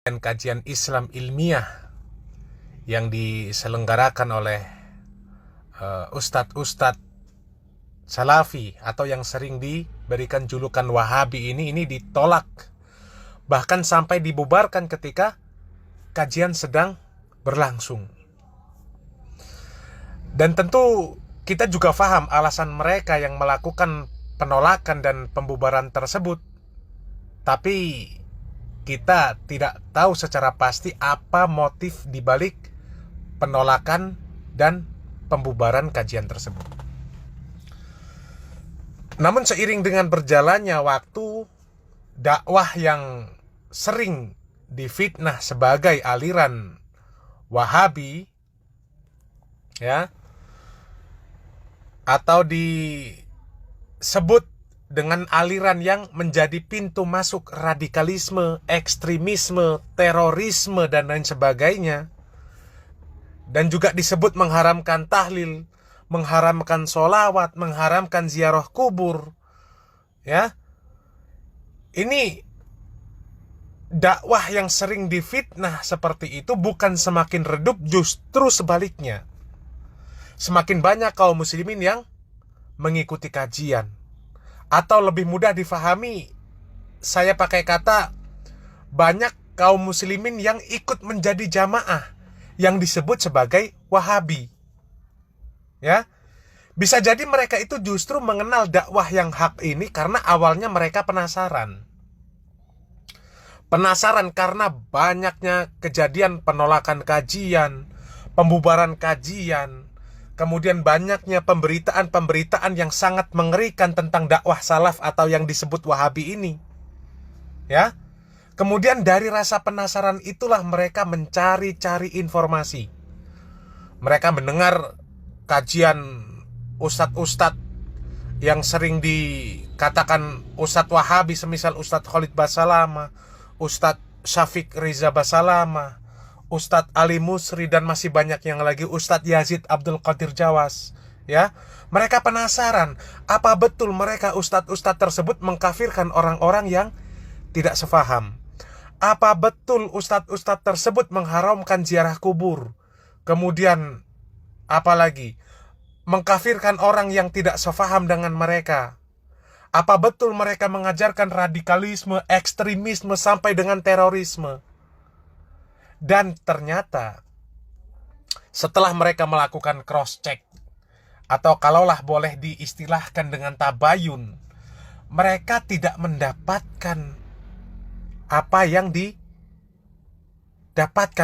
kajian Islam ilmiah yang diselenggarakan oleh ustadz-ustadz Salafi atau yang sering diberikan julukan Wahabi ini ditolak, bahkan sampai dibubarkan ketika kajian sedang berlangsung. Dan tentu kita juga paham alasan mereka yang melakukan penolakan dan pembubaran tersebut, tapi kita tidak tahu secara pasti apa motif dibalik penolakan dan pembubaran kajian tersebut. Namun seiring dengan berjalannya waktu, dakwah yang sering difitnah sebagai aliran Wahabi, ya, atau disebut dengan aliran yang menjadi pintu masuk radikalisme, ekstremisme, terorisme, dan lain sebagainya, dan juga disebut mengharamkan tahlil, mengharamkan sholawat, mengharamkan ziarah kubur, ya. Ini dakwah yang sering difitnah seperti itu bukan semakin redup, justru sebaliknya. Semakin banyak kaum muslimin yang mengikuti kajian. Atau lebih mudah difahami, saya pakai kata banyak kaum muslimin yang ikut menjadi jamaah yang disebut sebagai Wahabi. Ya, bisa jadi mereka itu justru mengenal dakwah yang hak ini karena awalnya mereka penasaran. Penasaran karena banyaknya kejadian penolakan kajian, pembubaran kajian, kemudian banyaknya pemberitaan-pemberitaan yang sangat mengerikan tentang dakwah salaf atau yang disebut Wahabi ini. Ya. Kemudian dari rasa penasaran itulah mereka mencari-cari informasi. Mereka mendengar kajian ustadz-ustadz yang sering dikatakan ustadz Wahabi, semisal Ustadz Khalid Basalamah, Ustadz Syafiq Riza Basalamah, Ustadz Ali Musri, dan masih banyak yang lagi, Ustadz Yazid Abdul Qadir Jawas, ya. Mereka penasaran, apa betul mereka ustadz-ustadz tersebut mengkafirkan orang-orang yang tidak sefaham? Apa betul ustadz-ustadz tersebut mengharamkan ziarah kubur? Kemudian apalagi mengkafirkan orang yang tidak sefaham dengan mereka? Apa betul mereka mengajarkan radikalisme, ekstremisme, sampai dengan terorisme? Dan ternyata setelah mereka melakukan cross check, atau kalaulah boleh diistilahkan dengan tabayun, mereka tidak mendapatkan apa yang didapatkan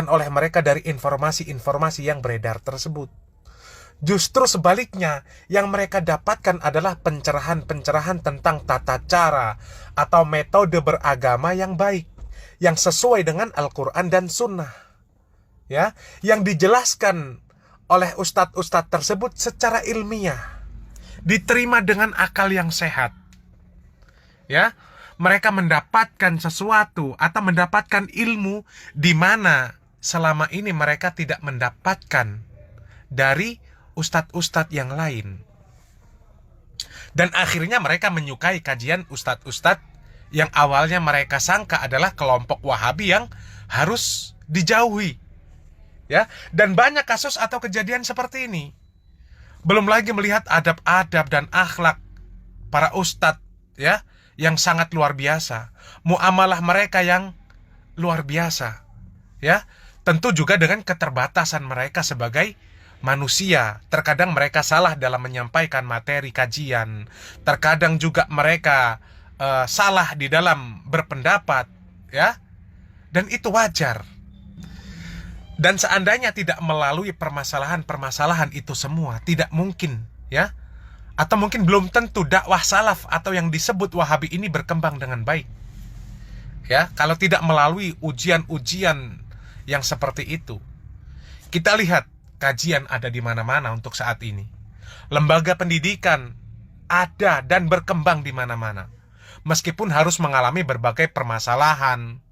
oleh mereka dari informasi-informasi yang beredar tersebut. Justru sebaliknya, yang mereka dapatkan adalah pencerahan-pencerahan tentang tata cara atau metode beragama yang baik, yang sesuai dengan Al-Quran dan Sunnah, ya, yang dijelaskan oleh ustadz-ustadz tersebut secara ilmiah, diterima dengan akal yang sehat, ya. Mereka mendapatkan sesuatu atau mendapatkan ilmu di mana selama ini mereka tidak mendapatkan dari ustadz-ustadz yang lain. Dan akhirnya mereka menyukai kajian ustadz-ustadz yang awalnya mereka sangka adalah kelompok Wahabi yang harus dijauhi, ya. Dan banyak kasus atau kejadian seperti ini. Belum lagi melihat adab-adab dan akhlak para ustadz, ya, yang sangat luar biasa, muamalah mereka yang luar biasa, ya. Tentu juga dengan keterbatasan mereka sebagai manusia. Terkadang mereka salah dalam menyampaikan materi kajian, terkadang juga mereka salah di dalam berpendapat, ya. Dan itu wajar. Dan seandainya tidak melalui permasalahan-permasalahan itu semua, tidak mungkin, ya. Atau mungkin belum tentu dakwah salaf atau yang disebut Wahabi ini berkembang dengan baik, ya, kalau tidak melalui ujian-ujian yang seperti itu. Kita lihat kajian ada di mana-mana untuk saat ini. Lembaga pendidikan ada dan berkembang di mana-mana. Meskipun harus mengalami berbagai permasalahan,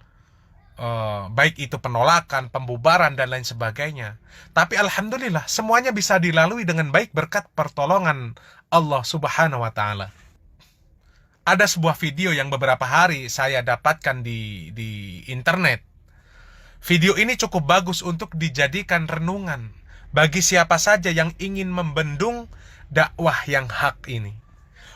baik itu penolakan, pembubaran, dan lain sebagainya. Tapi alhamdulillah semuanya bisa dilalui dengan baik berkat pertolongan Allah Subhanahu wa Ta'ala. Ada sebuah video yang beberapa hari saya dapatkan di internet. Video ini cukup bagus untuk dijadikan renungan bagi siapa saja yang ingin membendung dakwah yang hak ini.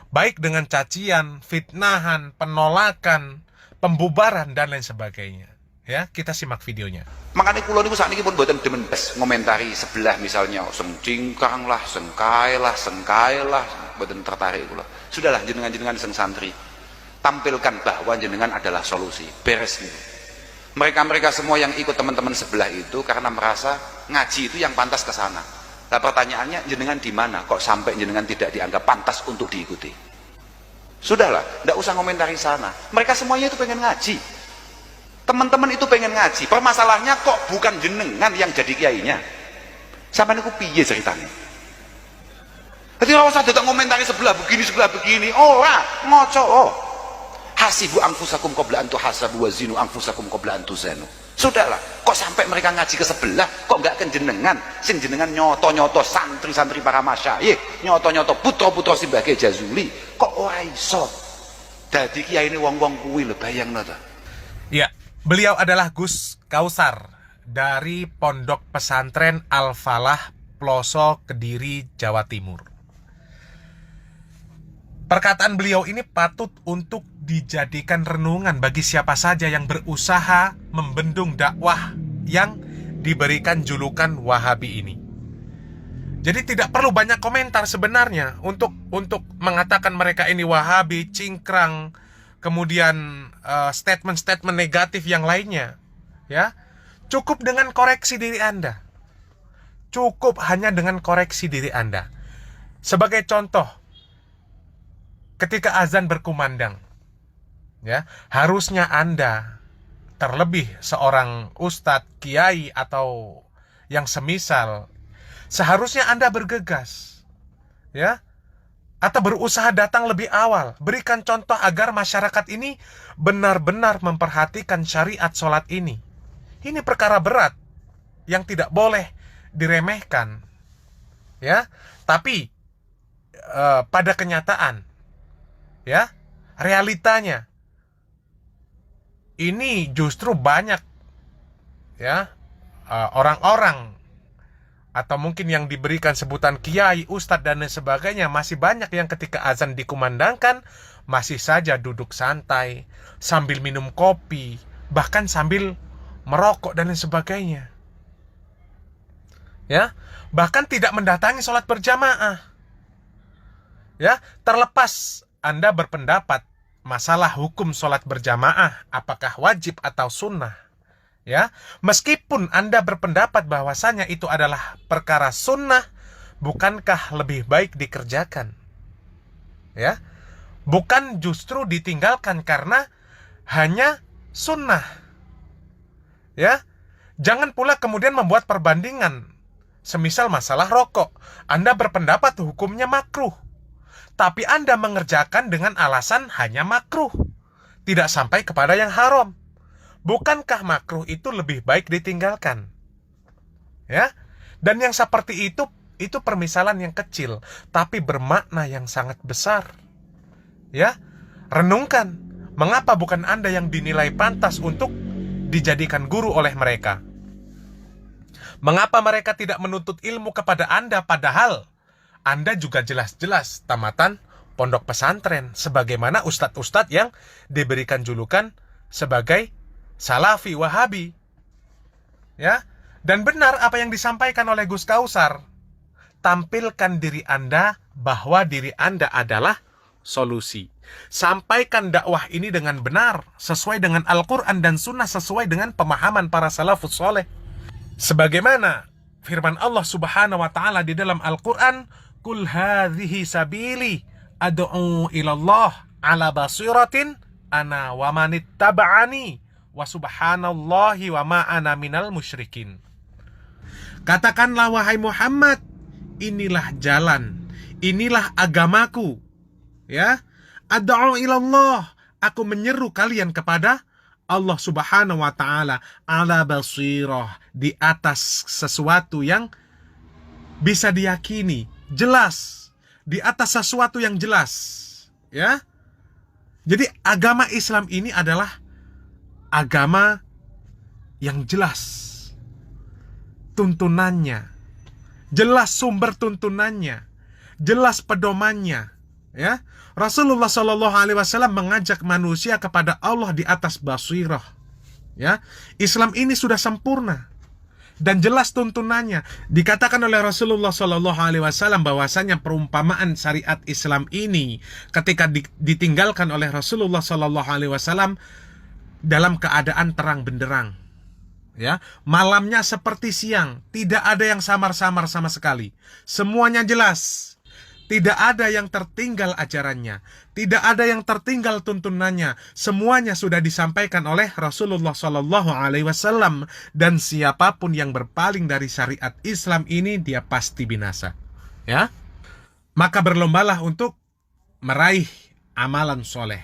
Baik dengan cacian, fitnahan, penolakan, pembubaran, dan lain sebagainya. Ya, kita simak videonya. Makanya kula niku sakniki pun mboten demen ngomentari sebelah misalnya cingkrang lah, sengkai lah, mboten tertarik kula. Sudahlah jenengan-jenengan sing santri. Tampilkan bahwa jenengan adalah solusi. Beres gitu. Mereka semua yang ikut teman-teman sebelah itu karena merasa ngaji itu yang pantas ke sana. Nah, pertanyaannya jenengan di mana kok sampai jenengan tidak dianggap pantas untuk diikuti? Sudahlah, tidak usah ngomentari sana. Mereka semuanya itu pengen ngaji. Teman-teman itu pengen ngaji. Permasalahannya kok bukan jenengan yang jadi kiainya. Sampai niku piye ceritanya? Jadi ora usah dadak ngomentari sebelah begini. Ora, ngoco. Oh. Hasibu anfusakum qabla an tuhasabu wa zinu anfusakum qabla an tuzanu. Sudahlah, kok sampai mereka ngaji ke sebelah, kok enggak ke jenengan? Sing jenengan nyoto-nyoto santri-santri para masyayikh, nyoto-nyoto putra-putra Simbah Jazuli, kok ora iso? Dadi kiai ini wong-wong kuwi lho, bayangno ta. Ya, beliau adalah Gus Kausar dari Pondok Pesantren Al-Falah, Ploso, Kediri, Jawa Timur. Perkataan beliau ini patut untuk dijadikan renungan bagi siapa saja yang berusaha membendung dakwah yang diberikan julukan Wahabi ini. Jadi tidak perlu banyak komentar sebenarnya untuk mengatakan mereka ini Wahabi, cingkrang, kemudian statement-statement negatif yang lainnya. Ya, cukup dengan koreksi diri Anda. Cukup hanya dengan koreksi diri Anda. Sebagai contoh, ketika azan berkumandang, ya, harusnya Anda, terlebih seorang ustadz, kiai, atau yang semisal, seharusnya Anda bergegas, ya, atau berusaha datang lebih awal. Berikan contoh agar masyarakat ini benar-benar memperhatikan syariat sholat ini. Ini perkara berat yang tidak boleh diremehkan, ya. Tapi pada kenyataan, ya, realitanya ini justru banyak, ya, orang-orang atau mungkin yang diberikan sebutan kiai, ustadz, dan lain sebagainya, masih banyak yang ketika azan dikumandangkan masih saja duduk santai sambil minum kopi, bahkan sambil merokok dan lain sebagainya, ya, bahkan tidak mendatangi sholat berjamaah. Ya, terlepas Anda berpendapat masalah hukum sholat berjamaah, apakah wajib atau sunnah, ya, meskipun Anda berpendapat bahwasanya itu adalah perkara sunnah, bukankah lebih baik dikerjakan? Ya, bukan justru ditinggalkan karena hanya sunnah. Ya, jangan pula kemudian membuat perbandingan. Semisal masalah rokok, Anda berpendapat hukumnya makruh, tapi Anda mengerjakan dengan alasan hanya makruh, tidak sampai kepada yang haram. Bukankah makruh itu lebih baik ditinggalkan? Ya, dan yang seperti itu permisalan yang kecil, tapi bermakna yang sangat besar. Ya, renungkan, mengapa bukan Anda yang dinilai pantas untuk dijadikan guru oleh mereka? Mengapa mereka tidak menuntut ilmu kepada Anda, padahal Anda juga jelas-jelas tamatan pondok pesantren, sebagaimana ustadz-ustadz yang diberikan julukan sebagai Salafi, Wahabi. Ya, dan benar apa yang disampaikan oleh Gus Kausar. Tampilkan diri Anda bahwa diri Anda adalah solusi. Sampaikan dakwah ini dengan benar, sesuai dengan Al-Quran dan Sunnah, sesuai dengan pemahaman para salafus soleh. Sebagaimana firman Allah Subhanahu wa ta'ala di dalam Al-Quran, Kul hadhihi sabili ad'u ilallah ala basiratin ana wa manittaba'ani wa subhanallahi wa ma ana minal musyrikin. Katakanlah wahai Muhammad, inilah jalan, inilah agamaku, ya, ad'u ilallah, aku menyeru kalian kepada Allah Subhanahu wa ta'ala ala basirah, di atas sesuatu yang bisa diyakini, jelas, di atas sesuatu yang jelas, ya. Jadi agama Islam ini adalah agama yang jelas tuntunannya, jelas sumber tuntunannya, jelas pedomannya, ya. Rasulullah Shallallahu Alaihi Wasallam mengajak manusia kepada Allah di atas basirah, ya. Islam ini sudah sempurna dan jelas tuntunannya. Dikatakan oleh Rasulullah Shallallahu Alaihi Wasallam bahwasanya perumpamaan syariat Islam ini ketika ditinggalkan oleh Rasulullah Shallallahu Alaihi Wasallam dalam keadaan terang benderang, ya, malamnya seperti siang, tidak ada yang samar-samar sama sekali, semuanya jelas. Tidak ada yang tertinggal ajarannya, tidak ada yang tertinggal tuntunannya. Semuanya sudah disampaikan oleh Rasulullah Shallallahu Alaihi Wasallam, dan siapapun yang berpaling dari syariat Islam ini dia pasti binasa. Ya, maka berlombalah untuk meraih amalan soleh.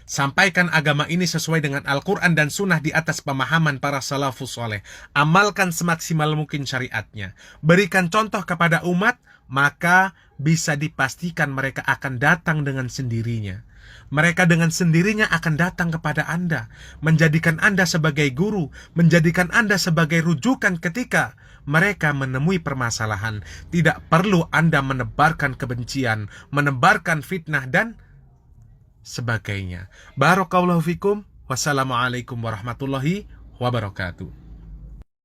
Sampaikan agama ini sesuai dengan Al-Quran dan Sunnah di atas pemahaman para salafus soleh. Amalkan semaksimal mungkin syariatnya. Berikan contoh kepada umat, maka bisa dipastikan mereka akan datang dengan sendirinya. Mereka dengan sendirinya akan datang kepada Anda, menjadikan Anda sebagai guru, menjadikan Anda sebagai rujukan ketika mereka menemui permasalahan. Tidak perlu Anda menebarkan kebencian, menebarkan fitnah, dan sebagainya. Barakallahu fikum. Wassalamualaikum warahmatullahi wabarakatuh.